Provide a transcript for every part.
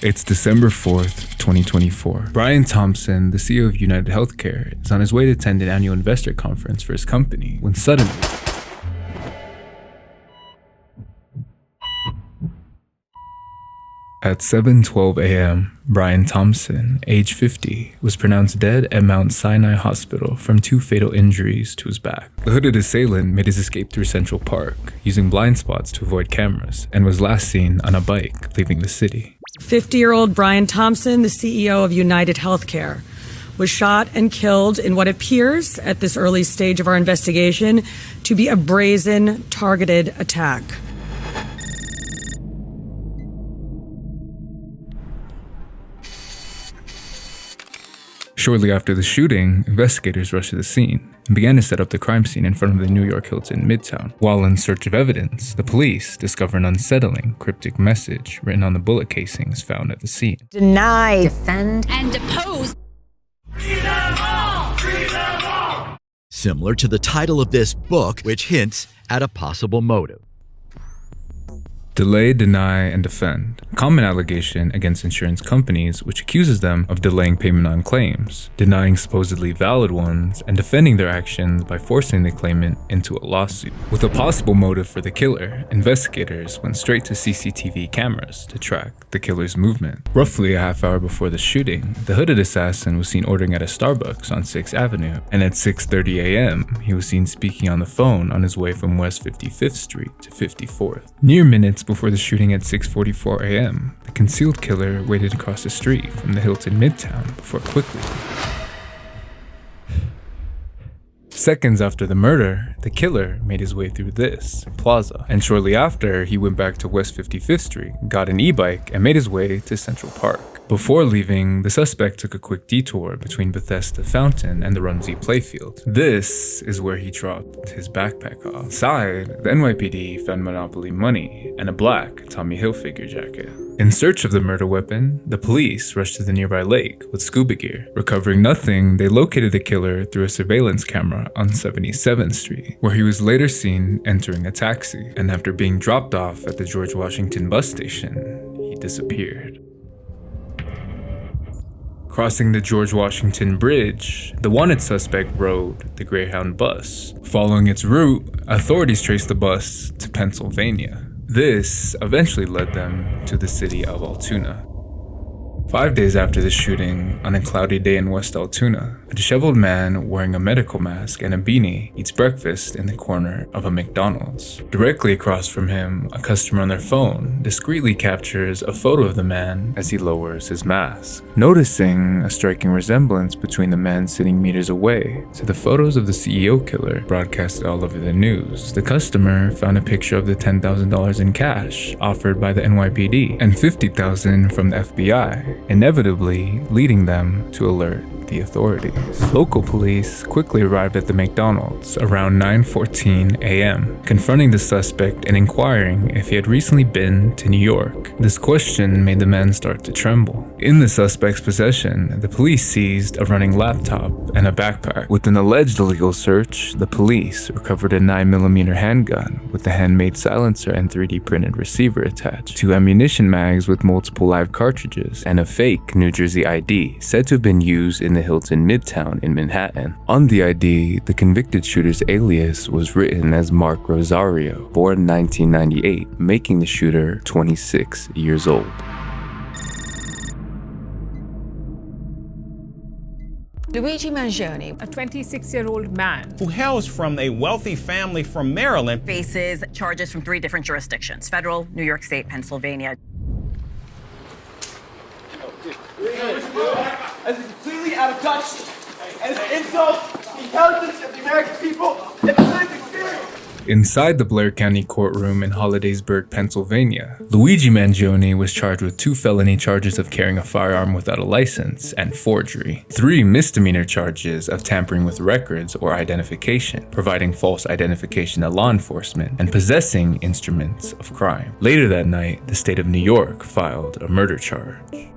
It's December 4th, 2024. Brian Thompson, the CEO of United Healthcare, is on his way to attend an annual investor conference for his company when suddenly, at 7:12 a.m., Brian Thompson, age 50, was pronounced dead at Mount Sinai Hospital from 2 fatal injuries to his back. The hooded assailant made his escape through Central Park, using blind spots to avoid cameras, and was last seen on a bike leaving the city. 50-year-old Brian Thompson, the CEO of United Healthcare, was shot and killed in what appears, at this early stage of our investigation, to be a brazen, targeted attack. Shortly after the shooting, investigators rushed to the scene and began to set up the crime scene in front of the New York Hilton Midtown. While in search of evidence, the police discover an unsettling, cryptic message written on the bullet casings found at the scene. Deny, defend, and depose. Free them all! Free them all! Similar to the title of this book, which hints at a possible motive. Delay, deny, and defend. A common allegation against insurance companies which accuses them of delaying payment on claims, denying supposedly valid ones, and defending their actions by forcing the claimant into a lawsuit. With a possible motive for the killer, investigators went straight to CCTV cameras to track the killer's movement. Roughly a half hour before the shooting, the hooded assassin was seen ordering at a Starbucks on 6th Avenue, and at 6:30 a.m., he was seen speaking on the phone on his way from West 55th Street to 54th. Mere minutes before the shooting at 6:44 a.m., the concealed killer waited across the street from the Hilton Midtown before quickly. Seconds after the murder, the killer made his way through this plaza, and shortly after, he went back to West 55th Street, got an e-bike, and made his way to Central Park. Before leaving, the suspect took a quick detour between Bethesda Fountain and the Rumsey Playfield. This is where he dropped his backpack off. Inside, the NYPD found Monopoly money and a black Tommy Hilfiger jacket. In search of the murder weapon, the police rushed to the nearby lake with scuba gear. Recovering nothing, they located the killer through a surveillance camera on 77th Street, where he was later seen entering a taxi, and after being dropped off at the George Washington bus station, he disappeared. Crossing the George Washington Bridge, the wanted suspect rode the Greyhound bus. Following its route, authorities traced the bus to Pennsylvania. This eventually led them to the city of Altoona. 5 days after the shooting, on a cloudy day in West Altoona, a disheveled man wearing a medical mask and a beanie eats breakfast in the corner of a McDonald's. Directly across from him, a customer on their phone discreetly captures a photo of the man as he lowers his mask. Noticing a striking resemblance between the man sitting meters away to the photos of the CEO killer broadcasted all over the news, the customer found a picture of the $10,000 in cash offered by the NYPD and $50,000 from the FBI, inevitably leading them to alert the authorities. Local police quickly arrived at the McDonald's around 9:14 a.m., confronting the suspect and inquiring if he had recently been to New York. This question made the man start to tremble. In the suspect's possession, the police seized a running laptop and a backpack. With an alleged illegal search, the police recovered a 9mm handgun with a handmade silencer and 3D printed receiver attached, 2 ammunition mags with multiple live cartridges, and a fake New Jersey ID said to have been used in the Hilton Midtown in Manhattan. On the ID, the convicted shooter's alias was written as Mark Rosario, born 1998, making the shooter 26 years old. Luigi Mangione, a 26-year-old man who hails from a wealthy family from Maryland, faces charges from 3 different jurisdictions: federal, New York State, Pennsylvania. This is completely out of touch, and it's an insult to the intelligence of the American people and the lived experience. Inside the Blair County courtroom in Hollidaysburg, Pennsylvania, Luigi Mangione was charged with 2 felony charges of carrying a firearm without a license and forgery, 3 misdemeanor charges of tampering with records or identification, providing false identification to law enforcement, and possessing instruments of crime. Later that night, the state of New York filed a murder charge.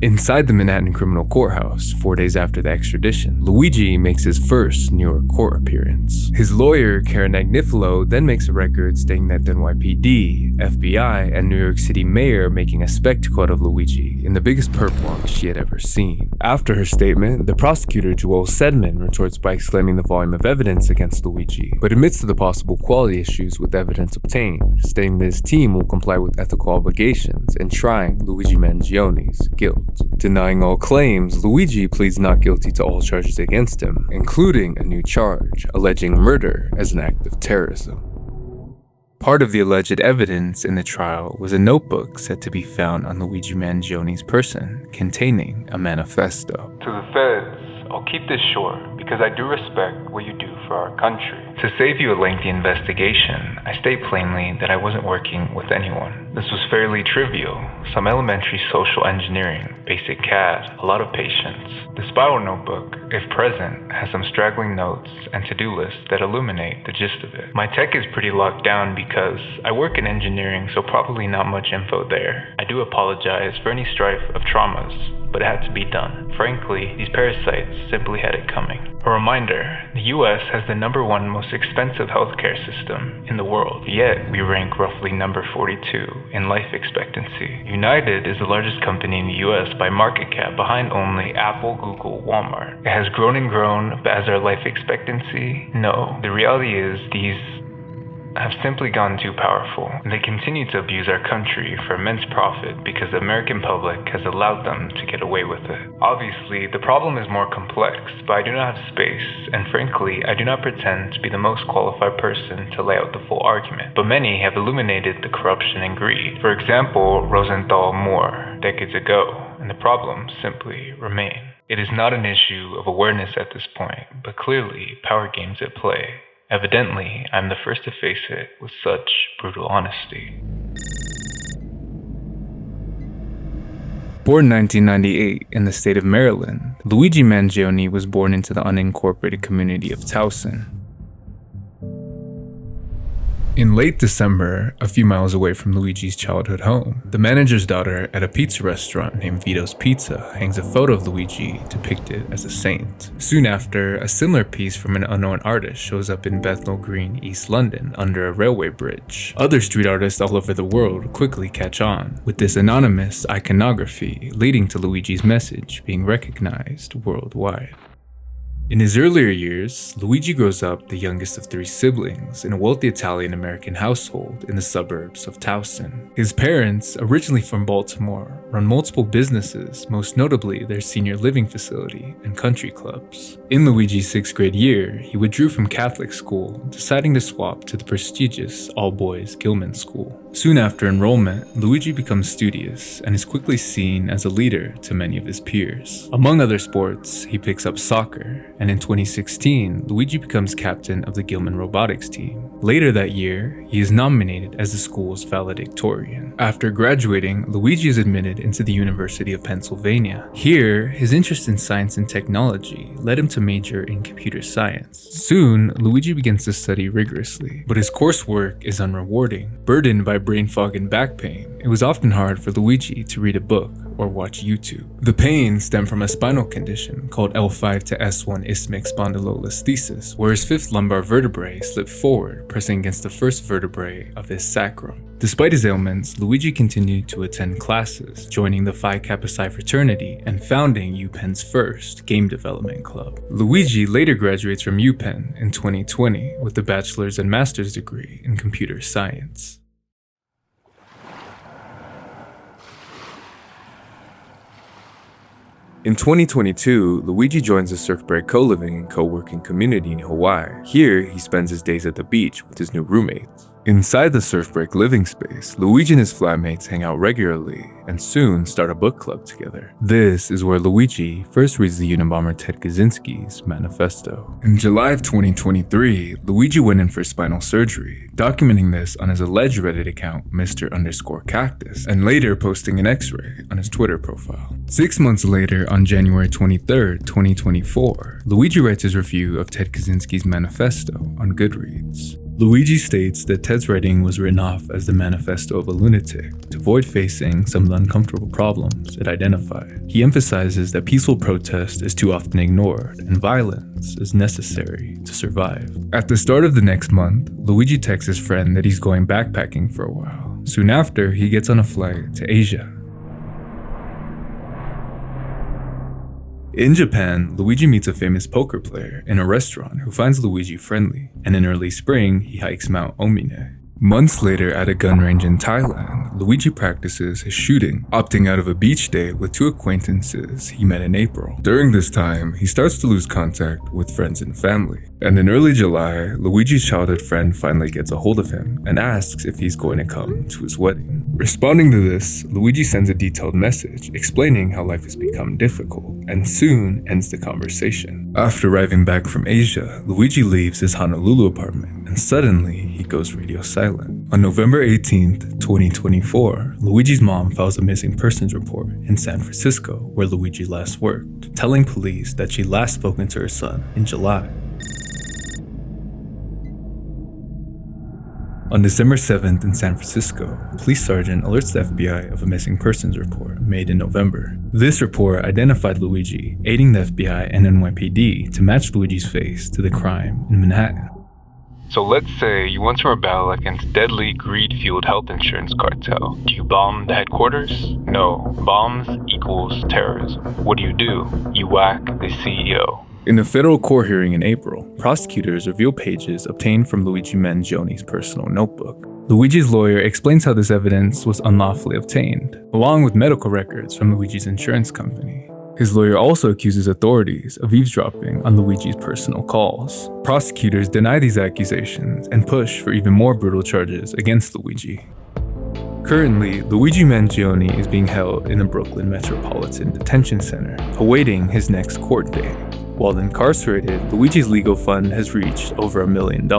Inside the Manhattan criminal courthouse, 4 days after the extradition, Luigi makes his first New York court appearance. His lawyer, Karen Agnifilo, then makes a record stating that the NYPD, FBI, and New York City mayor making a spectacle out of Luigi in the biggest perp walk she had ever seen. After her statement, the prosecutor, Joel Sedman, retorts by exclaiming the volume of evidence against Luigi, but admits to the possible quality issues with evidence obtained, stating that his team will comply with ethical obligations in trying Luigi Mangione's guilt. Denying all claims, Luigi pleads not guilty to all charges against him, including a new charge alleging murder as an act of terrorism. Part of the alleged evidence in the trial was a notebook said to be found on Luigi Mangione's person, containing a manifesto. To the feds, I'll keep this short because I do respect what you do for our country. To save you a lengthy investigation, I state plainly that I wasn't working with anyone. This was fairly trivial, some elementary social engineering, basic CAD, a lot of patience. The spiral notebook, if present, has some straggling notes and to-do lists that illuminate the gist of it. My tech is pretty locked down because I work in engineering, so probably not much info there. I do apologize for any strife of traumas, but it had to be done. Frankly, these parasites simply had it coming. A reminder, the US has the #1 most expensive healthcare system in the world, yet we rank roughly number 42 in life expectancy. United is the largest company in the US by market cap, behind only Apple, Google, Walmart. It has grown and grown, but as our life expectancy? No. The reality is these have simply gone too powerful, and they continue to abuse our country for immense profit because the American public has allowed them to get away with it. Obviously, the problem is more complex, but I do not have space, and frankly, I do not pretend to be the most qualified person to lay out the full argument, but many have illuminated the corruption and greed. For example, Rosenthal Moore, decades ago, and the problems simply remain. It is not an issue of awareness at this point, but clearly power games at play. Evidently, I'm the first to face it with such brutal honesty. Born in 1998 in the state of Maryland, Luigi Mangione was born into the unincorporated community of Towson. In late December, a few miles away from Luigi's childhood home, the manager's daughter at a pizza restaurant named Vito's Pizza hangs a photo of Luigi depicted as a saint. Soon after, a similar piece from an unknown artist shows up in Bethnal Green, East London, under a railway bridge. Other street artists all over the world quickly catch on, with this anonymous iconography leading to Luigi's message being recognized worldwide. In his earlier years, Luigi grows up the youngest of 3 siblings in a wealthy Italian-American household in the suburbs of Towson. His parents, originally from Baltimore, run multiple businesses, most notably their senior living facility and country clubs. In Luigi's 6th grade year, he withdrew from Catholic school, deciding to swap to the prestigious all-boys Gilman School. Soon after enrollment, Luigi becomes studious and is quickly seen as a leader to many of his peers. Among other sports, he picks up soccer, and in 2016, Luigi becomes captain of the Gilman robotics team. Later that year, he is nominated as the school's valedictorian. After graduating, Luigi is admitted into the University of Pennsylvania. Here, his interest in science and technology led him to major in computer science. Soon, Luigi begins to study rigorously, but his coursework is unrewarding. Burdened by brain fog and back pain, it was often hard for Luigi to read a book or watch YouTube. The pain stemmed from a spinal condition called L5 to S1 isthmic spondylolisthesis, where his 5th lumbar vertebrae slipped forward, pressing against the 1st vertebrae of his sacrum. Despite his ailments, Luigi continued to attend classes, joining the Phi Kappa Psi fraternity and founding UPenn's first game development club. Luigi later graduates from UPenn in 2020 with a bachelor's and master's degree in computer science. In 2022, Luigi joins a surf break co-living and co-working community in Hawaii. Here, he spends his days at the beach with his new roommates. Inside the surf break living space, Luigi and his flatmates hang out regularly and soon start a book club together. This is where Luigi first reads the Unabomber Ted Kaczynski's manifesto. In July of 2023, Luigi went in for spinal surgery, documenting this on his alleged Reddit account, Mr_Cactus, and later posting an x-ray on his Twitter profile. 6 months later, on January 23rd, 2024, Luigi writes his review of Ted Kaczynski's manifesto on Goodreads. Luigi states that Ted's writing was written off as the manifesto of a lunatic to avoid facing some of the uncomfortable problems it identified. He emphasizes that peaceful protest is too often ignored and violence is necessary to survive. At the start of the next month, Luigi texts his friend that he's going backpacking for a while. Soon after, he gets on a flight to Asia. In Japan, Luigi meets a famous poker player in a restaurant who finds Luigi friendly, and in early spring, he hikes Mount Omine. Months later, at a gun range in Thailand, Luigi practices his shooting, opting out of a beach day with two acquaintances he met in April. During this time, he starts to lose contact with friends and family. And in early July, Luigi's childhood friend finally gets a hold of him and asks if he's going to come to his wedding. Responding to this, Luigi sends a detailed message explaining how life has become difficult and soon ends the conversation. After arriving back from Asia, Luigi leaves his Honolulu apartment and suddenly he goes radio silent. On November 18th, 2024, Luigi's mom files a missing persons report in San Francisco where Luigi last worked, telling police that she last spoken to her son in July. On December 7th in San Francisco, a police sergeant alerts the FBI of a missing persons report made in November. This report identified Luigi, aiding the FBI and NYPD to match Luigi's face to the crime in Manhattan. So let's say you want to rebel against deadly greed-fueled health insurance cartel. Do you bomb the headquarters? No. Bombs equals terrorism. What do? You whack the CEO. In a federal court hearing in April, prosecutors reveal pages obtained from Luigi Mangione's personal notebook. Luigi's lawyer explains how this evidence was unlawfully obtained, along with medical records from Luigi's insurance company. His lawyer also accuses authorities of eavesdropping on Luigi's personal calls. Prosecutors deny these accusations and push for even more brutal charges against Luigi. Currently, Luigi Mangione is being held in the Brooklyn Metropolitan Detention Center, awaiting his next court date. While incarcerated, Luigi's legal fund has reached over $1 million.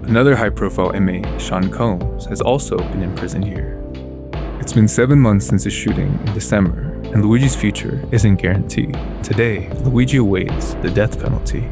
Another high-profile inmate, Sean Combs, has also been in prison here. It's been 7 months since the shooting in December, and Luigi's future isn't guaranteed. Today, Luigi awaits the death penalty.